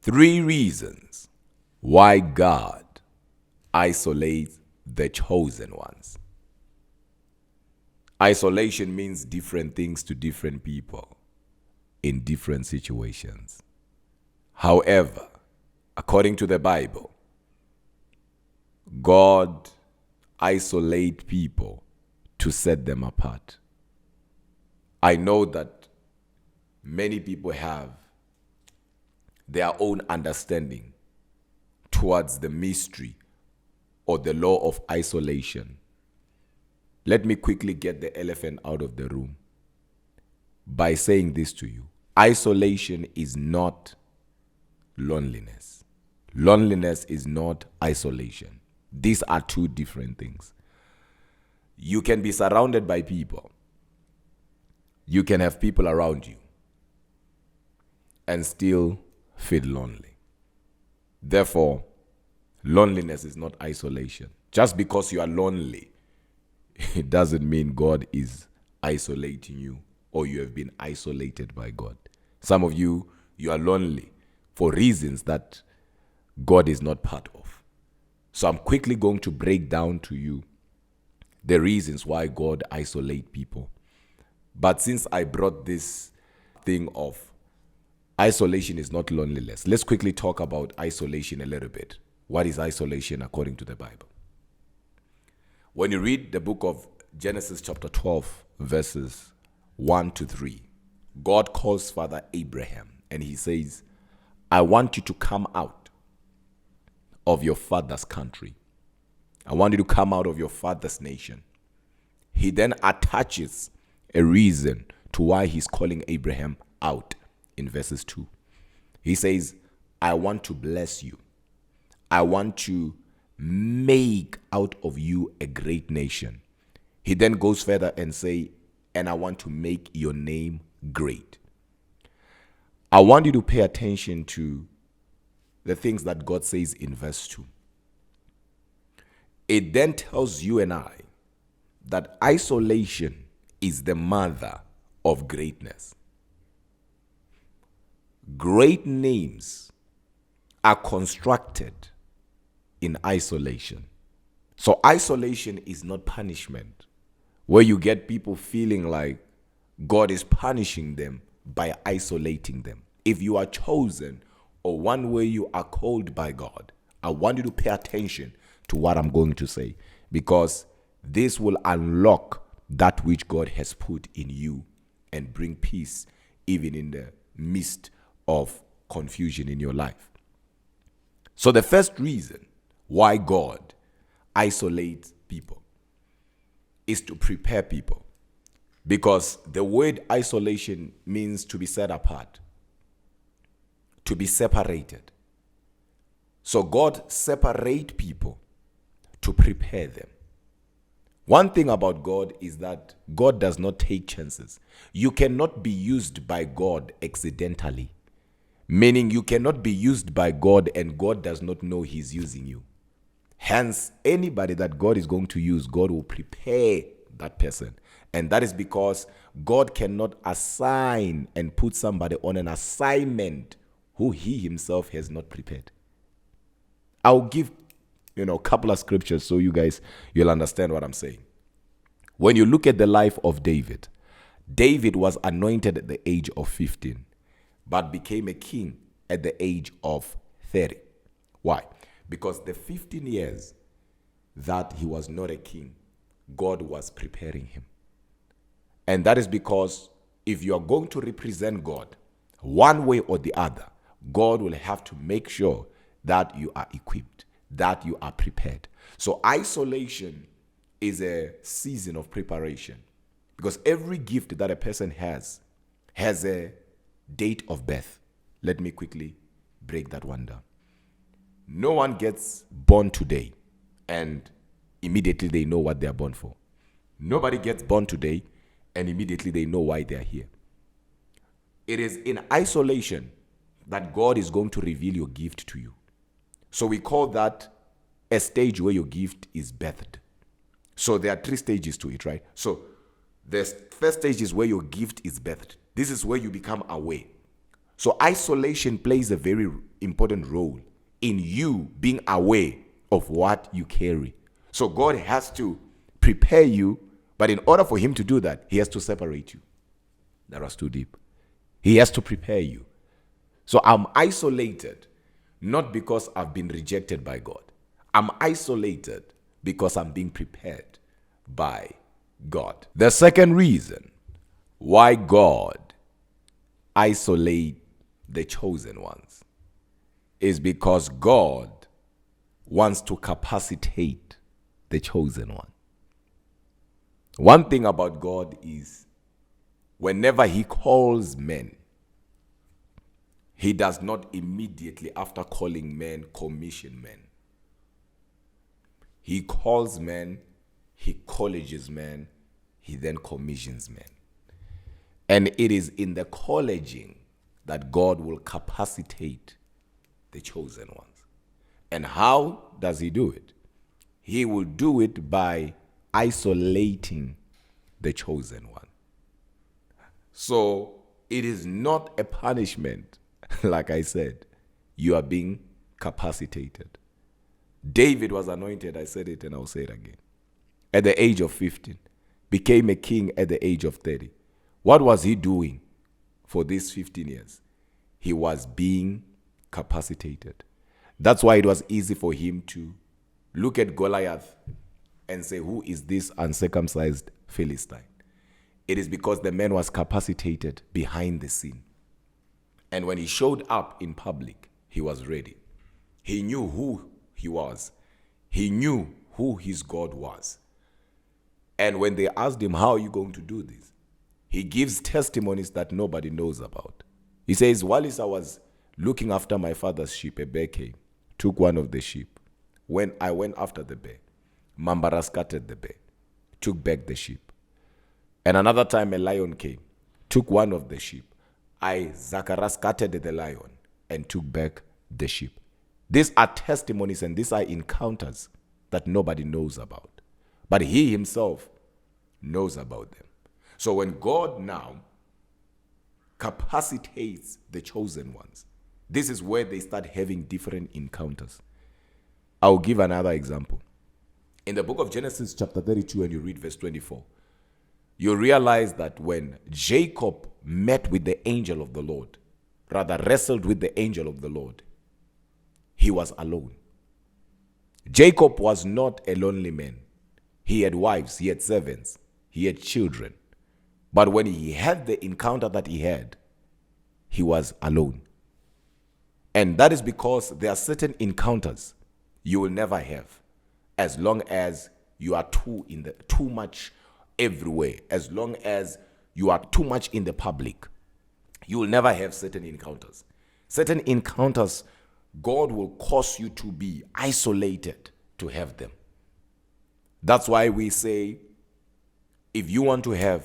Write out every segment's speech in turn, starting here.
Three reasons why God isolates the chosen ones. Isolation means different things to different people in different situations. However, according to the Bible, God isolates people to set them apart. I know that many people have their own understanding towards the mystery or the law of isolation. Let me quickly get the elephant out of the room by saying this to you. Isolation is not loneliness. Loneliness is not isolation. These are two different things. You can be surrounded by people. You can have people around you and still feel lonely. Therefore, loneliness is not isolation. Just because you are lonely, it doesn't mean God is isolating you or you have been isolated by God. Some of you, you are lonely for reasons that God is not part of. So I'm quickly going to break down to you the reasons why God isolates people. But since I brought this thing of isolation is not loneliness, let's quickly talk about isolation a little bit. What is isolation according to the Bible? When you read the book of Genesis chapter 12, verses 1 to 3, God calls Father Abraham and he says, I want you to come out of your father's country. I want you to come out of your father's nation. He then attaches a reason to why he's calling Abraham out in verses 2. He says, I want to bless you. I want to make out of you a great nation. He then goes further and say, and I want to make your name great. I want you to pay attention to the things that God says in verse 2. It then tells you and I that isolation is the mother of greatness. Great names are constructed in isolation. So isolation is not punishment, where you get people feeling like God is punishing them by isolating them. If you are chosen or one way you are called by God, I want you to pay attention to what I'm going to say, because this will unlock that which God has put in you and bring peace even in the midst of confusion in your life. So the first reason why God isolates people is to prepare people, because the word isolation means to be set apart, to be separated. So God separates people to prepare them. One thing about God is that God does not take chances. You cannot be used by God accidentally, meaning you cannot be used by God and God does not know he's using you. Hence, anybody that God is going to use, God will prepare that person. And that is because God cannot assign and put somebody on an assignment who he himself has not prepared. I'll give a couple of scriptures so you'll understand what I'm saying. When you look at the life of David, David was anointed at the age of 15, but became a king at the age of 30. Why? Because the 15 years that he was not a king, God was preparing him. And that is because if you are going to represent God one way or the other, God will have to make sure that you are equipped, that you are prepared. So isolation is a season of preparation, because every gift that a person has a date of birth. Let me quickly break that one down. No one gets born today and immediately they know what they are born for. Nobody gets born today and immediately they know why they are here. It is in isolation that God is going to reveal your gift to you. So we call that a stage where your gift is birthed. So there are 3 stages to it, right? So the first stage is where your gift is birthed. This is where you become aware. So isolation plays a very important role in you being aware of what you carry. So God has to prepare you, but in order for him to do that, he has to separate you. That was too deep. He has to prepare you. So I'm isolated, not because I've been rejected by God. I'm isolated because I'm being prepared by God. The second reason why God isolate the chosen ones is because God wants to capacitate the chosen one. One thing about God is whenever he calls men, he does not immediately after calling men commission men. He calls men, he colleges men, he then commissions men. And it is in the colleging that God will capacitate the chosen ones. And how does he do it? He will do it by isolating the chosen one. So it is not a punishment. Like I said, you are being capacitated. David was anointed, I said it and I'll say it again, at the age of 15, became a king at the age of 30. What was he doing for these 15 years? He was being capacitated. That's why it was easy for him to look at Goliath and say, who is this uncircumcised Philistine? It is because the man was capacitated behind the scene. And when he showed up in public, he was ready. He knew who he was. He knew who his God was. And when they asked him, how are you going to do this? He gives testimonies that nobody knows about. He says, whilst I was looking after my father's sheep, a bear came, took one of the sheep. When I went after the bear, Mambara scattered the bear, took back the sheep. And another time a lion came, took one of the sheep. Zachariah scattered the lion and took back the sheep. These are testimonies and these are encounters that nobody knows about. But he himself knows about them. So when God now capacitates the chosen ones, this is where they start having different encounters. I'll give another example. In the book of Genesis chapter 32 and you read verse 24, you realize that when Jacob met with the angel of the Lord, rather wrestled with the angel of the Lord, he was alone. Jacob was not a lonely man. He had wives, he had servants, he had children. But when he had the encounter that he had, he was alone. And that is because there are certain encounters you will never have as long as you are too much everywhere, as long as you are too much in the public. You will never have certain encounters. Certain encounters, God will cause you to be isolated to have them. That's why we say, if you want to have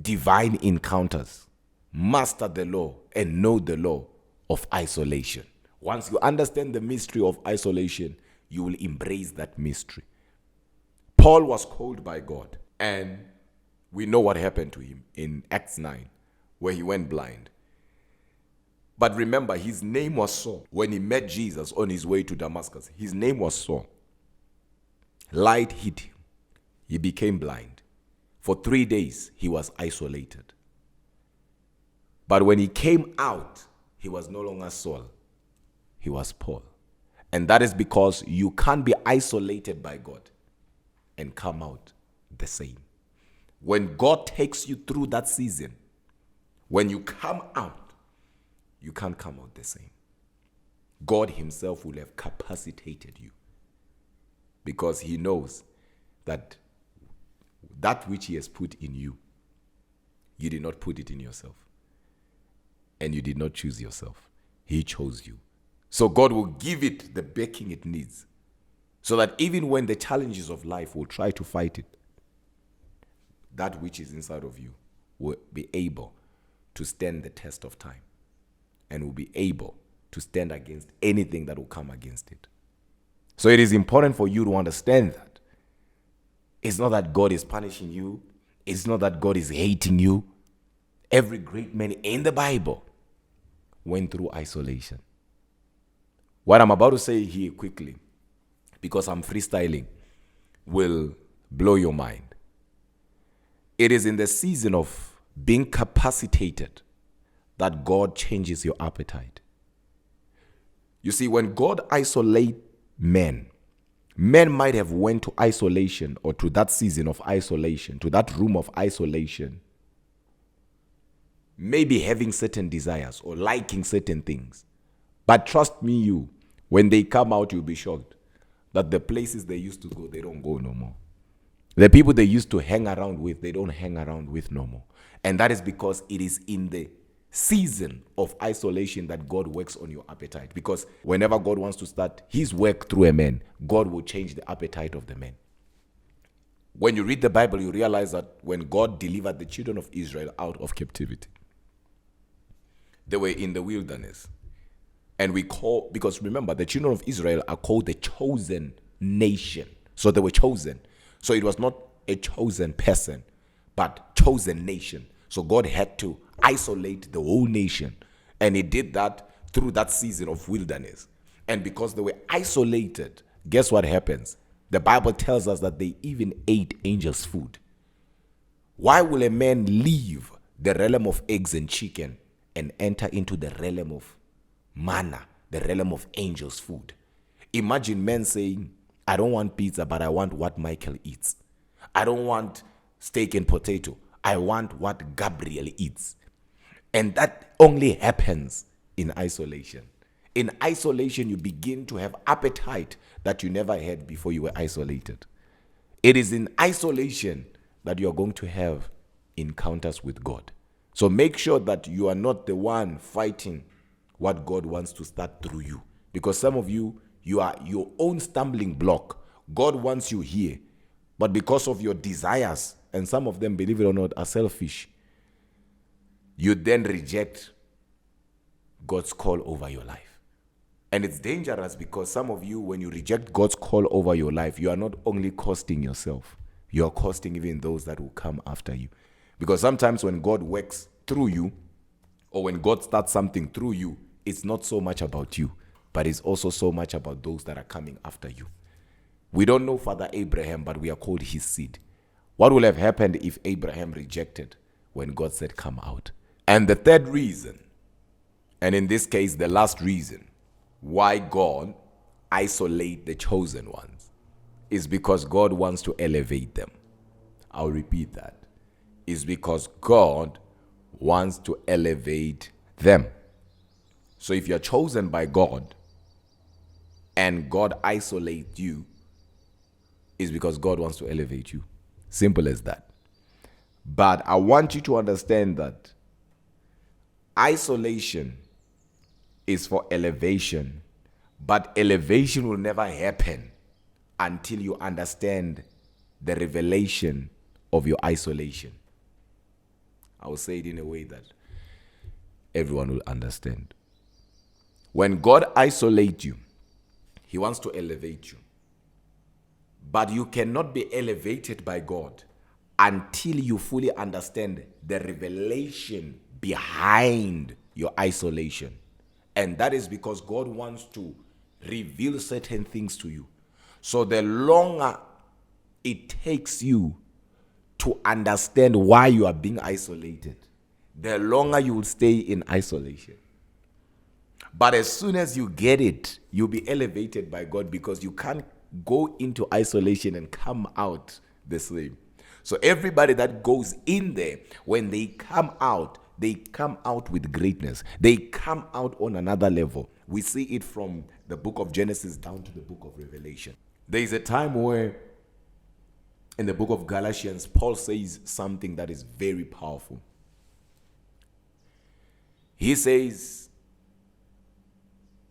divine encounters, master the law and know the law of isolation. Once you understand the mystery of isolation, you will embrace that mystery. Paul was called by God, and we know what happened to him in Acts 9, where he went blind. But remember, his name was Saul. When he met Jesus on his way to Damascus, his name was Saul. Light hit him. He became blind. For 3 days, he was isolated. But when he came out, he was no longer Saul. He was Paul. And that is because you can't be isolated by God and come out the same. When God takes you through that season, when you come out, you can't come out the same. God himself will have capacitated you because he knows that that which he has put in you, you did not put it in yourself. And you did not choose yourself. He chose you. So God will give it the backing it needs so that even when the challenges of life will try to fight it, that which is inside of you will be able to stand the test of time and will be able to stand against anything that will come against it. So it is important for you to understand that. It's not that God is punishing you. It's not that God is hating you. Every great man in the Bible went through isolation. What I'm about to say here quickly, because I'm freestyling, will blow your mind. It is in the season of being capacitated that God changes your appetite. You see, when God isolates men, men might have went to isolation or to that season of isolation, to that room of isolation, maybe having certain desires or liking certain things. But trust me, when they come out, you'll be shocked that the places they used to go, they don't go no more. The people they used to hang around with, they don't hang around with no more. And that is because it is in the season of isolation that God works on your appetite. Because whenever God wants to start his work through a man, God will change the appetite of the man. When you read the Bible, you realize that when God delivered the children of Israel out of captivity, they were in the wilderness. And because remember, the children of Israel are called the chosen nation. So they were chosen. So it was not a chosen person, but chosen nation. So God had to isolate the whole nation. And he did that through that season of wilderness. And because they were isolated, guess what happens? The Bible tells us that they even ate angels' food. Why will a man leave the realm of eggs and chicken and enter into the realm of manna, the realm of angels' food? Imagine men saying, I don't want pizza, but I want what Michael eats. I don't want steak and potato. I want what Gabriel eats. And that only happens in isolation. In isolation, you begin to have appetite that you never had before you were isolated. It is in isolation that you are going to have encounters with God. So make sure that you are not the one fighting what God wants to start through you. Because some of you, you are your own stumbling block. God wants you here. But because of your desires, and some of them, believe it or not, are selfish, you then reject God's call over your life. And it's dangerous because some of you, when you reject God's call over your life, you are not only costing yourself, you are costing even those that will come after you. Because sometimes when God works through you, or when God starts something through you, it's not so much about you, but it's also so much about those that are coming after you. We don't know Father Abraham, but we are called his seed. What would have happened if Abraham rejected when God said, come out? And the third reason, and in this case, the last reason why God isolate the chosen ones is because God wants to elevate them. I'll repeat that. Is because God wants to elevate them. So if you're chosen by God and God isolates you, it's because God wants to elevate you. Simple as that. But I want you to understand that isolation is for elevation, but elevation will never happen until you understand the revelation of your isolation. I will say it in a way that everyone will understand. When God isolates you, he wants to elevate you. But you cannot be elevated by God until you fully understand the revelation behind your isolation. And that is because God wants to reveal certain things to you. So the longer it takes you to understand why you are being isolated, the longer you will stay in isolation. But as soon as you get it, you'll be elevated by God, because you can't go into isolation and come out the same. So everybody that goes in there, when they come out with greatness. They come out on another level. We see it from the book of Genesis down to the book of Revelation. There is a time where in the book of Galatians, Paul says something that is very powerful. He says,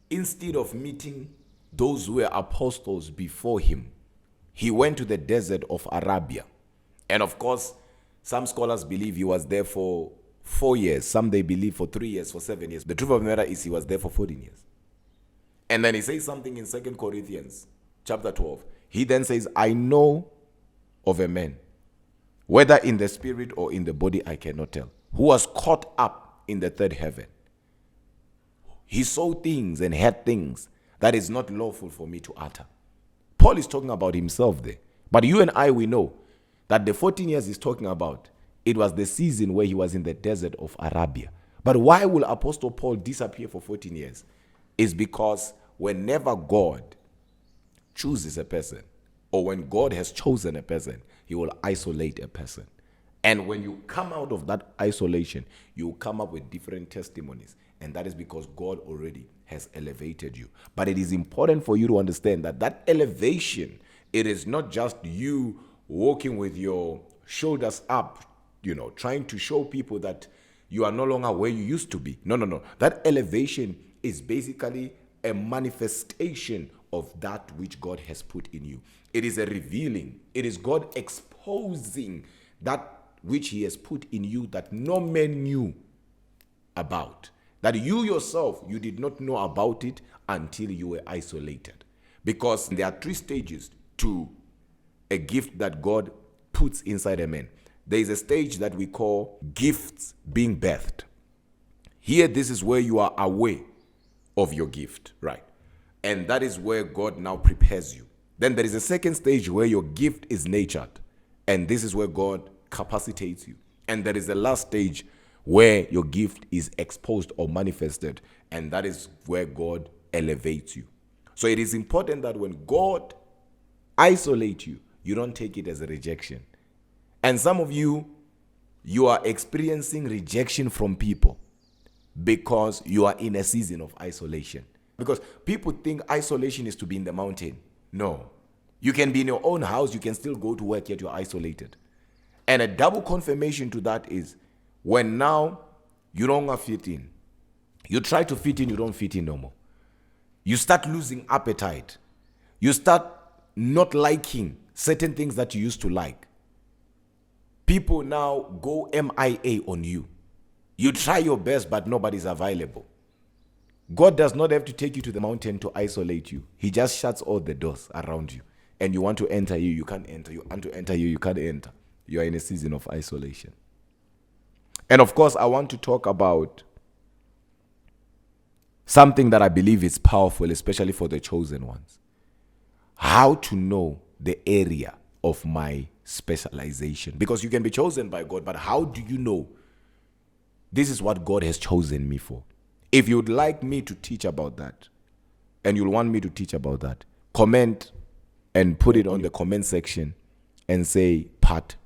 instead of meeting those who were apostles before him, he went to the desert of Arabia. And of course, some scholars believe he was there for 4 years. Some they believe for 3 years, for 7 years. The truth of the matter is he was there for 14 years. And then he says something in 2 Corinthians chapter 12. He then says, I know of a man, whether in the spirit or in the body, I cannot tell, who was caught up in the third heaven. He saw things and heard things that is not lawful for me to utter. Paul is talking about himself there. But you and I, we know that the 14 years he's talking about, it was the season where he was in the desert of Arabia. But why will Apostle Paul disappear for 14 years? It's because whenever God chooses a person, or when God has chosen a person, he will isolate a person. And when you come out of that isolation, you will come up with different testimonies. And that is because God already has elevated you. But it is important for you to understand that that elevation, it is not just you walking with your shoulders up, trying to show people that you are no longer where you used to be. No. That elevation is basically a manifestation of that which God has put in you. It is a revealing. It is God exposing that which he has put in you that no man knew about. That you yourself, you did not know about it until you were isolated. Because there are 3 stages to a gift that God puts inside a man. There is a stage that we call gifts being birthed. Here, this is where you are aware of your gift, right? And that is where God now prepares you. Then there is a second stage where your gift is nurtured. And this is where God capacitates you. And there is the last stage where your gift is exposed or manifested. And that is where God elevates you. So it is important that when God isolates you, you don't take it as a rejection. And some of you are experiencing rejection from people because you are in a season of isolation. Because people think isolation is to be in the mountain. No. You can be in your own house, you can still go to work, yet you're isolated. And a double confirmation to that is when now you don't want to fit in. You try to fit in, you don't fit in no more. You start losing appetite. You start not liking certain things that you used to like. People now go MIA on you. You try your best, but nobody's available. God does not have to take you to the mountain to isolate you. He just shuts all the doors around you. And you want to enter here, you can't enter. You want to enter here, you can't enter. You are in a season of isolation. And of course, I want to talk about something that I believe is powerful, especially for the chosen ones. How to know the area of my specialization. Because you can be chosen by God, but how do you know this is what God has chosen me for? If you'd like me to teach about that, and you'll want me to teach about that, comment and put it on the comment section and say part